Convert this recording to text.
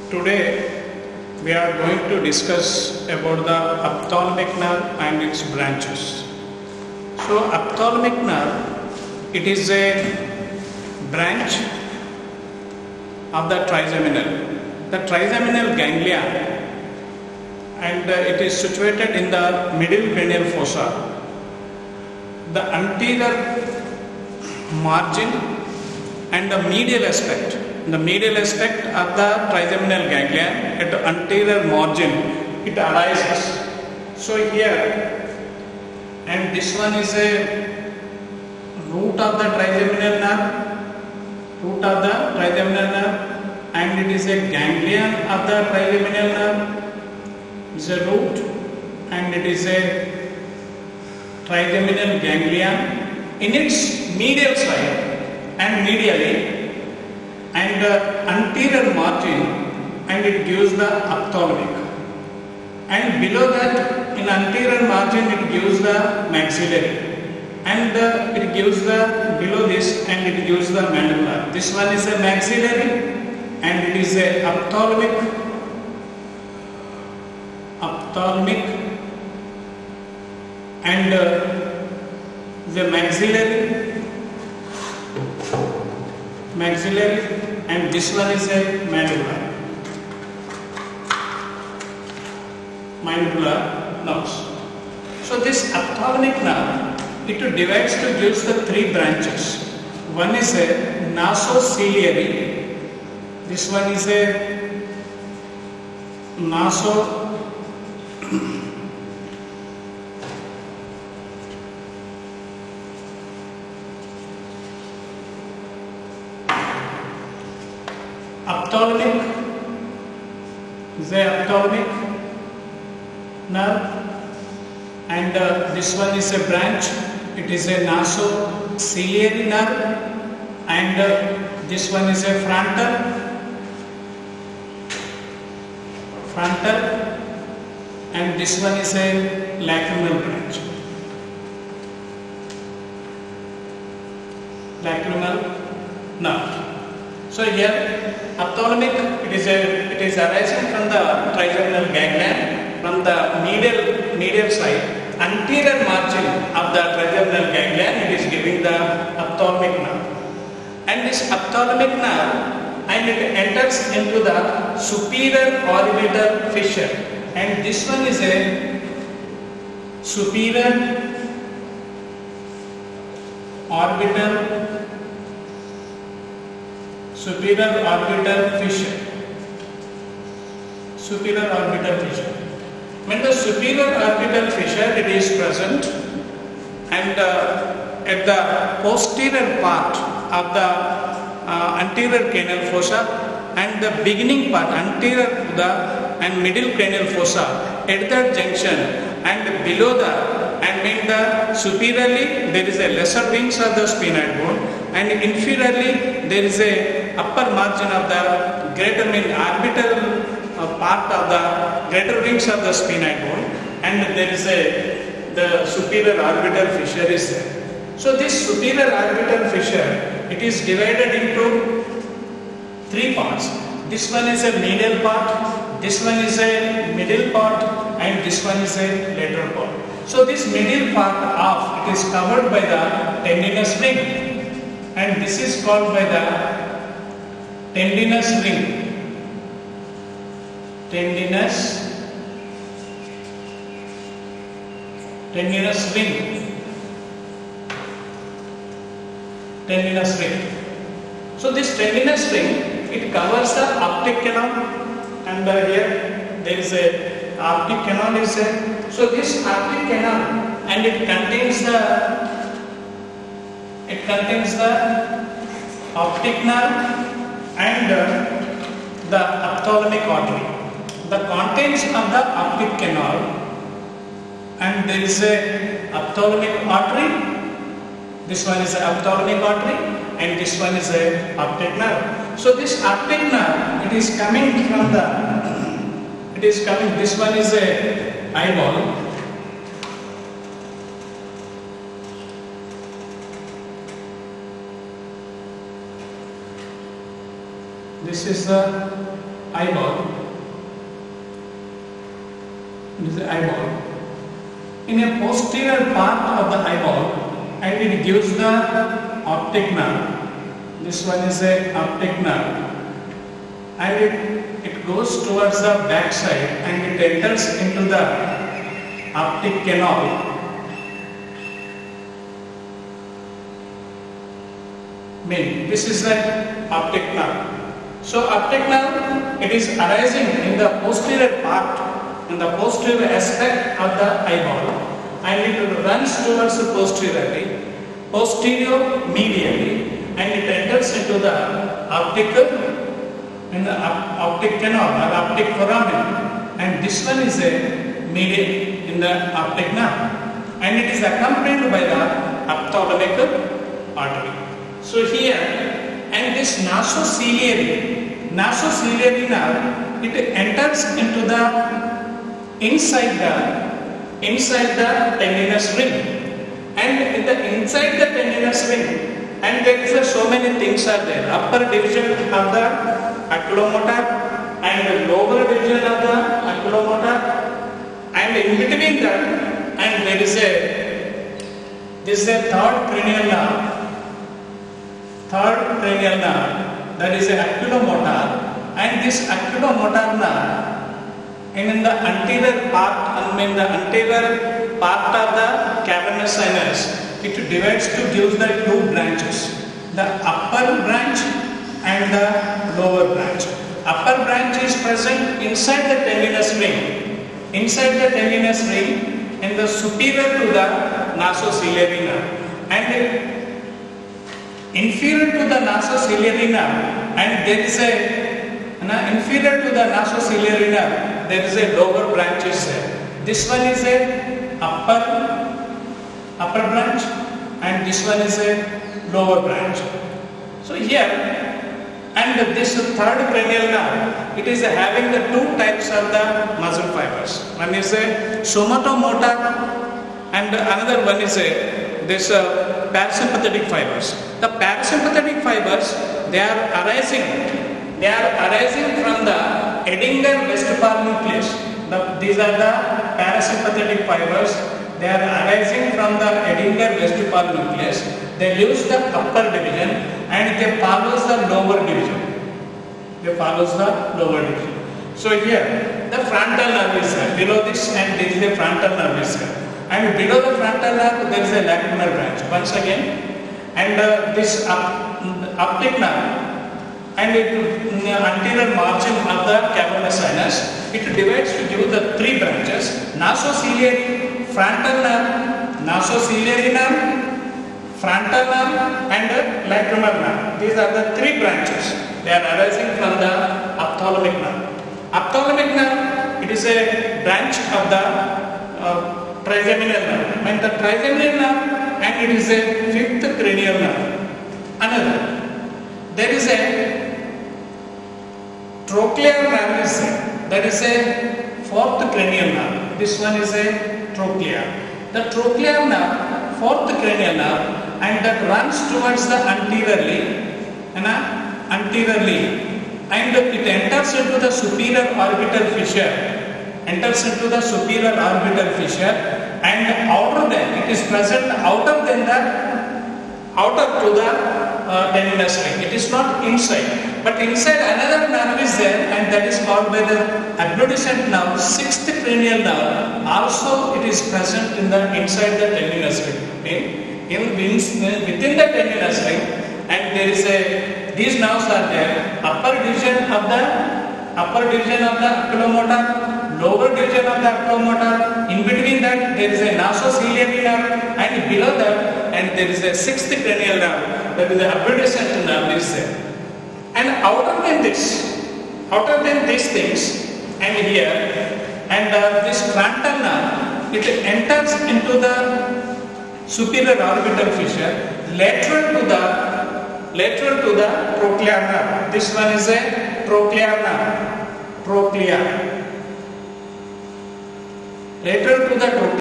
Today we are going to discuss about the ophthalmic nerve and its branches. So ophthalmic nerve, it is a branch of the trigeminal. The trigeminal ganglia, and it is situated in the middle cranial fossa. The anterior margin and the medial aspect. The medial aspect of the trigeminal ganglia at the anterior margin, it arises. So here, and this one is a root of the trigeminal nerve, and it is a ganglion of the trigeminal nerve. It is a root, and it is a trigeminal ganglion in its medial side and medially, and anterior margin, and it gives the ophthalmic, and below that in anterior margin it gives the maxillary, and it gives the below this, and it gives the mandibular. This one is a maxillary and it is a ophthalmic, and the maxillary, and this one is a mandibular nerves. So this ophthalmic nerve, it divides to gives the three branches. One is a nasociliary. This one is a ophthalmic nerve, and this one is a branch. It is a nasociliary nerve, and this one is a frontal, and this one is a lacrimal branch. Lacrimal nerve. So here ophthalmic, it is arising from the trigeminal ganglion, from the medial side, anterior margin of the trigeminal ganglion. It is giving the ophthalmic nerve, and this ophthalmic nerve, and it enters into the superior orbital fissure, and this one is a superior orbital fissure. When the superior orbital fissure, it is present, and at the posterior part of the anterior cranial fossa, and the beginning part, anterior to the and middle cranial fossa, at that junction, and below the, and in the superiorly there is a lesser wings of the sphenoid bone, and inferiorly there is a upper margin of the greater orbital part of the greater wings of the sphenoid bone, and there is the superior orbital fissure is there. So this superior orbital fissure, it is divided into three parts. This one is a medial part, this one is a middle part, and this one is a lateral part. So this middle part of it is covered by the tendinous ring, and this is called by the tendinous ring. Tendinous ring. So this tendinous ring, it covers the optic canal, and here there is a optic canal is there. So this optic canal, and it contains the optic nerve and the ophthalmic artery. The contents of the optic canal, and there is a ophthalmic artery. This one is an ophthalmic artery, and this one is a optic nerve. So this optic nerve, it is coming from this one is a eyeball, This is the eyeball. It is the eyeball. In a posterior part of the eyeball, and it gives the optic nerve. This one is a optic nerve, and it goes towards the back side and it enters into the optic canal. This is the optic nerve. So optic nerve, it is arising in the posterior part, in the posterior aspect of the eyeball, and it runs towards the posterior medially, and it enters into the optic canal or optic foramen, and this one is a medial in the optic nerve, and it is accompanied by the ophthalmic artery. So here, and this nasociliary nerve, it enters into the inside the tendinous ring, and in the inside the tendinous ring, and there is so many things are there. Upper division of the oculomotor and the lower division of the oculomotor, and in between that, and there is this is a third cranial nerve, that is a oculomotor, and this oculomotor nerve, and in the anterior part of the cavernous sinus, it divides to give the two branches, the upper branch and the lower branch. Upper branch is present inside the tendinous ring, and the superior to the nasociliary nerve, and inferior to the nasociliary nerve, and there is inferior to the nasociliary nerve, there is a lower branch is there. This one is a upper branch, and this one is a lower branch. So here, and this third cranial nerve, it is having the two types of the muscle fibers. One is a somatomotor, and another one is this parasympathetic fibers. The parasympathetic fibers, they are arising from the Edinger-Westphal nucleus. These are the parasympathetic fibers. They are arising from the Edinger-Westphal nucleus. They leave the upper division and they follows the lower division. So here, the frontal nerve is there. Below this, and this is the frontal nerve is there. And below the frontal nerve, there is a lacrimal branch. Once again, and this optic nerve, and anterior margin of the cavernous sinus, it divides to give the three branches: nasociliary, frontal nerve, frontal nerve, and lacrimal nerve. These are the three branches. They are arising from the ophthalmic nerve. Ophthalmic nerve, it is a branch of the trigeminal nerve. And the trigeminal nerve, and it is a fifth cranial nerve. Another, there is a trochlear nerve is there. That is a fourth cranial nerve. This one is a trochlea. The trochlear nerve, fourth cranial nerve, and that runs towards the anteriorly, and it enters into the superior orbital fissure. And outer than, it is present outer than the outer to the tendinous ring. It is not inside, but inside another nerve is there, and that is called by the abducent nerve, sixth cranial nerve. Also, it is present in the inside the tendinous ring. Within the tendinous ring, and there is these nerves are there. Upper division of the oculomotor, lower division of the oculomotor. In between that, there is a nasociliary nerve, and below that, and there is a sixth cranial nerve. That is the abducent nerve is there. And outer than these things, and here, and this frontal nerve, it enters into the superior orbital fissure, lateral to the trochlear nerve. This one is a trochlear nerve. Lateral to the trochlear.